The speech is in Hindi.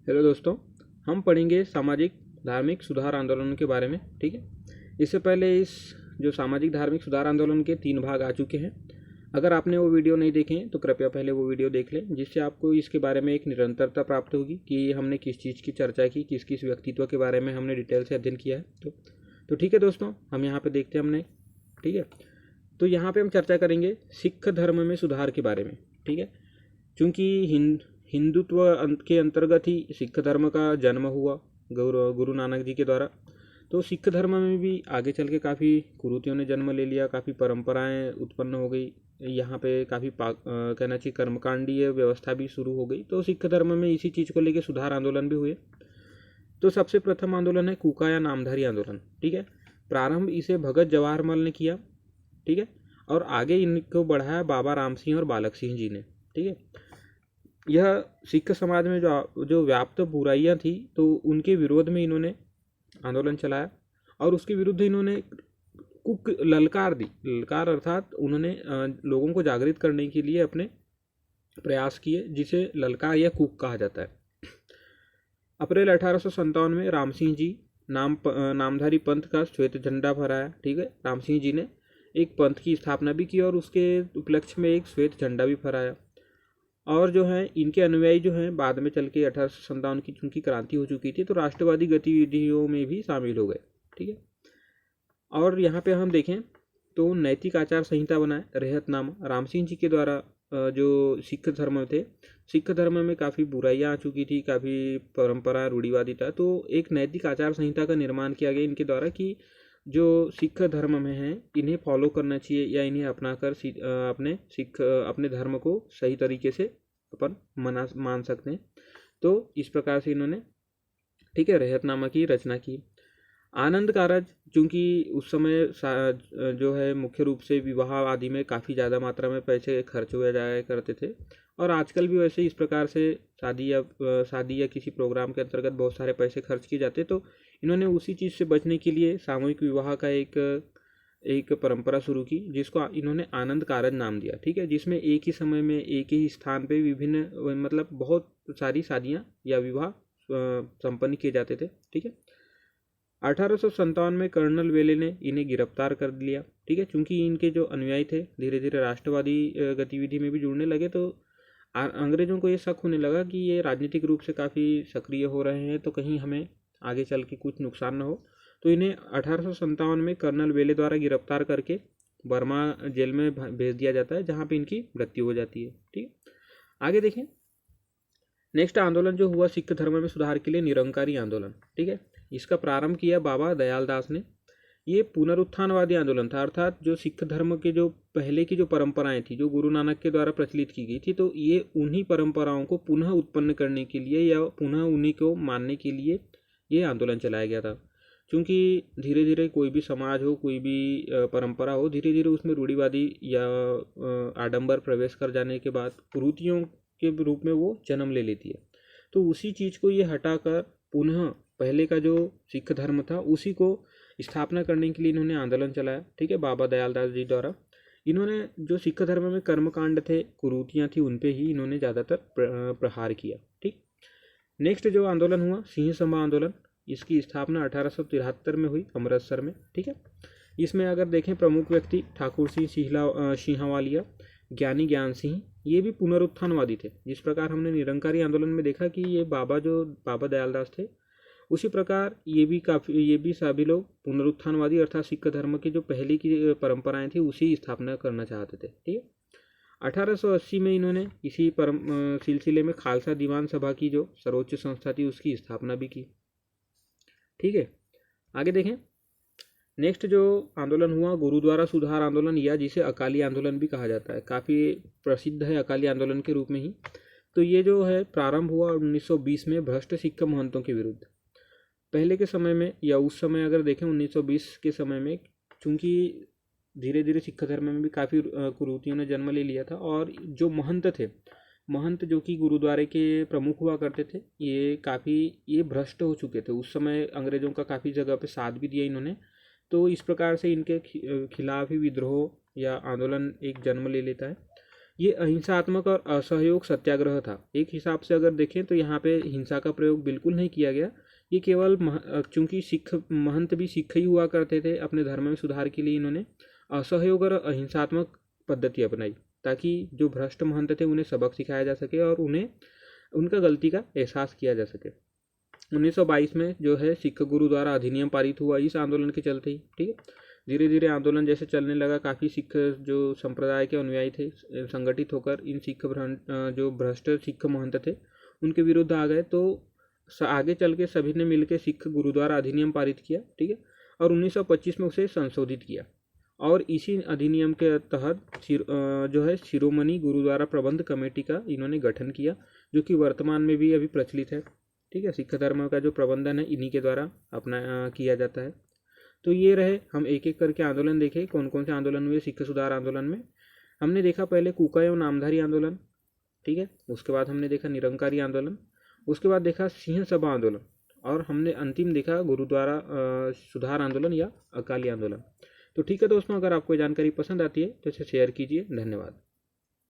हेलो दोस्तों, हम पढ़ेंगे सामाजिक धार्मिक सुधार आंदोलन के बारे में। ठीक है। इससे पहले इस जो सामाजिक धार्मिक सुधार आंदोलन के 3 भाग आ चुके हैं। अगर आपने वो वीडियो नहीं देखे हैं तो कृपया पहले वो वीडियो देख लें, जिससे आपको इसके बारे में एक निरंतरता प्राप्त होगी कि हमने किस चीज़ की चर्चा की, किस किस व्यक्तित्व के बारे में हमने डिटेल से अध्ययन किया है। तो ठीक है दोस्तों, हम यहाँ पर देखते हैं हमने। ठीक है, तो यहाँ पर हम चर्चा करेंगे सिख धर्म में सुधार के बारे में। ठीक है, चूँकि हिंदुत्व के अंतर्गत ही सिख धर्म का जन्म हुआ गुरु नानक जी के द्वारा। तो सिख धर्म में भी आगे चल के काफ़ी कुरीतियों ने जन्म ले लिया, काफ़ी परंपराएं उत्पन्न हो गई। यहाँ पे काफ़ी कहना चाहिए कर्मकांडीय व्यवस्था भी शुरू हो गई। तो सिख धर्म में इसी चीज़ को लेकर सुधार आंदोलन भी हुए। तो सबसे प्रथम आंदोलन है कूका या नामधारी आंदोलन। ठीक है, प्रारंभ इसे भगत जवाहरमल ने किया। ठीक है, और आगे इनको बढ़ाया बाबा राम सिंह और बालक सिंह जी ने। ठीक है, यह सिख समाज में जो व्याप्त बुराइयां थी तो उनके विरोध में इन्होंने आंदोलन चलाया, और उसके विरुद्ध इन्होंने कुक ललकार दी। ललकार अर्थात उन्होंने लोगों को जागृत करने के लिए अपने प्रयास किए, जिसे ललकार या कुक कहा जाता है। अप्रैल 1857 में राम सिंह जी नामधारी पंथ का श्वेत झंडा फहराया। ठीक है, राम सिंह जी ने एक पंथ की स्थापना भी की और उसके उपलक्ष्य में एक श्वेत झंडा भी फहराया। और जो है इनके अनुयायी जो हैं बाद में चल के 1857 की चूंकि क्रांति हो चुकी थी तो राष्ट्रवादी गतिविधियों में भी शामिल हो गए। ठीक है, और यहाँ पे हम देखें तो नैतिक आचार संहिता बनाए रेहतनामा राम सिंह जी के द्वारा। जो सिख धर्म थे, सिख धर्म में काफ़ी बुराइयाँ आ चुकी थी, काफ़ी परंपरा रूढ़िवादी था। तो एक नैतिक आचार संहिता का निर्माण किया गया इनके द्वारा कि जो सिख धर्म में हैं इन्हें फॉलो करना चाहिए या इन्हें अपनाकर अपने धर्म को सही तरीके से अपन मान सकते हैं। तो इस प्रकार से इन्होंने ठीक है रेहतनामा की रचना की। आनंद कारज, चूँकि उस समय जो है मुख्य रूप से विवाह आदि में काफ़ी ज़्यादा मात्रा में पैसे खर्च हुए जाया करते थे, और आजकल भी वैसे इस प्रकार से शादी या किसी प्रोग्राम के अंतर्गत बहुत सारे पैसे खर्च किए जाते। तो इन्होंने उसी चीज़ से बचने के लिए सामूहिक विवाह का एक परंपरा शुरू की, जिसको इन्होंने आनंद कारज नाम दिया। ठीक है, जिसमें एक ही समय में एक ही स्थान पे विभिन्न मतलब बहुत सारी शादियाँ या विवाह संपन्न किए जाते थे। ठीक है, 1857 में कर्नल वेले ने इन्हें गिरफ्तार कर लिया। ठीक है, चूँकि इनके जो अनुयायी थे धीरे धीरे राष्ट्रवादी गतिविधि में भी जुड़ने लगे, तो अंग्रेजों को ये शक होने लगा कि ये राजनीतिक रूप से काफ़ी सक्रिय हो रहे हैं, तो कहीं हमें आगे चल के कुछ नुकसान न हो। तो इन्हें 1857 में कर्नल वेले द्वारा गिरफ्तार करके बर्मा जेल में भेज दिया जाता है, जहाँ पे इनकी मृत्यु हो जाती है। ठीक, आगे देखें। नेक्स्ट आंदोलन जो हुआ सिख धर्म में सुधार के लिए निरंकारी आंदोलन। ठीक है, इसका प्रारंभ किया बाबा दयाल दास ने। ये पुनरुत्थानवादी आंदोलन था, अर्थात जो सिख धर्म के जो पहले की जो परंपराएं थी जो गुरु नानक के द्वारा प्रचलित की गई थी, तो ये उन्हीं परंपराओं को पुनः उत्पन्न करने के लिए या पुनः उन्हीं को मानने के लिए ये आंदोलन चलाया गया था। क्योंकि धीरे धीरे कोई भी समाज हो, कोई भी परंपरा हो, धीरे धीरे उसमें रूढ़िवादी या आडंबर प्रवेश कर जाने के बाद कुरीतियों के रूप में वो जन्म ले लेती है। तो उसी चीज़ को ये हटाकर पुनः पहले का जो सिख धर्म था उसी को स्थापना करने के लिए इन्होंने आंदोलन चलाया। ठीक है, बाबा दयाल दास जी द्वारा इन्होंने जो सिख धर्म में कर्मकांड थे, कुरीतियाँ थी, उन पे ही इन्होंने ज़्यादातर प्रहार किया। ठीक, नेक्स्ट जो आंदोलन हुआ सिंह सभा आंदोलन, इसकी स्थापना 1873 में हुई अमृतसर में। ठीक है, इसमें अगर देखें प्रमुख व्यक्ति ठाकुर सिंह सिंहावालिया, ज्ञानी ज्ञान सिंह, ये भी पुनरुत्थानवादी थे। जिस प्रकार हमने निरंकारी आंदोलन में देखा कि ये बाबा दयाल दास थे, उसी प्रकार ये भी सभी लोग पुनरुत्थानवादी अर्थात सिख धर्म की जो पहले की परंपराएं थी उसी स्थापना करना चाहते थे। ठीक है, 1880 में इन्होंने इसी सिलसिले में खालसा दीवान सभा की जो सर्वोच्च संस्था थी उसकी स्थापना भी की। ठीक है, आगे देखें। नेक्स्ट जो आंदोलन हुआ गुरुद्वारा सुधार आंदोलन, या जिसे अकाली आंदोलन भी कहा जाता है, काफ़ी प्रसिद्ध है अकाली आंदोलन के रूप में ही। तो ये जो है प्रारंभ हुआ 1920 में भ्रष्ट सिख महंतों के विरुद्ध। पहले के समय में या उस समय अगर देखें 1920 के समय में, चूँकि धीरे धीरे सिख धर्म में भी काफ़ी कुरीतियों ने जन्म ले लिया था, और जो महंत जो कि गुरुद्वारे के प्रमुख हुआ करते थे, ये भ्रष्ट हो चुके थे। उस समय अंग्रेज़ों का काफ़ी जगह पे साथ भी दिया इन्होंने। तो इस प्रकार से इनके खिलाफ ही विद्रोह या आंदोलन एक जन्म ले लेता है। ये अहिंसात्मक और असहयोग सत्याग्रह था। एक हिसाब से अगर देखें तो यहाँ पे हिंसा का प्रयोग बिल्कुल नहीं किया गया। ये केवल चूंकि सिख महंत भी सिख ही हुआ करते थे, अपने धर्म में सुधार के लिए इन्होंने असहयोग और अहिंसात्मक पद्धति अपनाई, ताकि जो भ्रष्ट महंत थे उन्हें सबक सिखाया जा सके और उन्हें उनका गलती का एहसास किया जा सके। 1922 में जो है सिख गुरु द्वारा अधिनियम पारित हुआ इस आंदोलन के चलते ही, ठीक है। धीरे धीरे आंदोलन जैसे चलने लगा, काफ़ी सिख जो संप्रदाय के अनुयायी थे संगठित होकर इन जो भ्रष्ट सिख महंत थे उनके विरुद्ध आ गए। तो आगे चल के सभी ने मिलकर सिख गुरुद्वारा अधिनियम पारित किया, ठीक है, और 1925 में उसे संशोधित किया। और इसी अधिनियम के तहत जो है शिरोमणि गुरुद्वारा प्रबंध कमेटी का इन्होंने गठन किया, जो कि वर्तमान में भी अभी प्रचलित है, ठीक है। सिख धर्म का जो प्रबंधन है इन्हीं के द्वारा अपना किया जाता है। तो ये रहे, हम एक एक करके आंदोलन देखे कौन कौन से आंदोलन हुए सिख सुधार आंदोलन में। हमने देखा पहले कूका एवं नामधारी आंदोलन, ठीक है। उसके बाद हमने देखा निरंकारी आंदोलन, उसके बाद देखा सिंह सभा आंदोलन, और हमने अंतिम देखा गुरुद्वारा सुधार आंदोलन या अकाली आंदोलन। तो ठीक है दोस्तों, अगर आपको जानकारी पसंद आती है तो इसे शेयर कीजिए। धन्यवाद।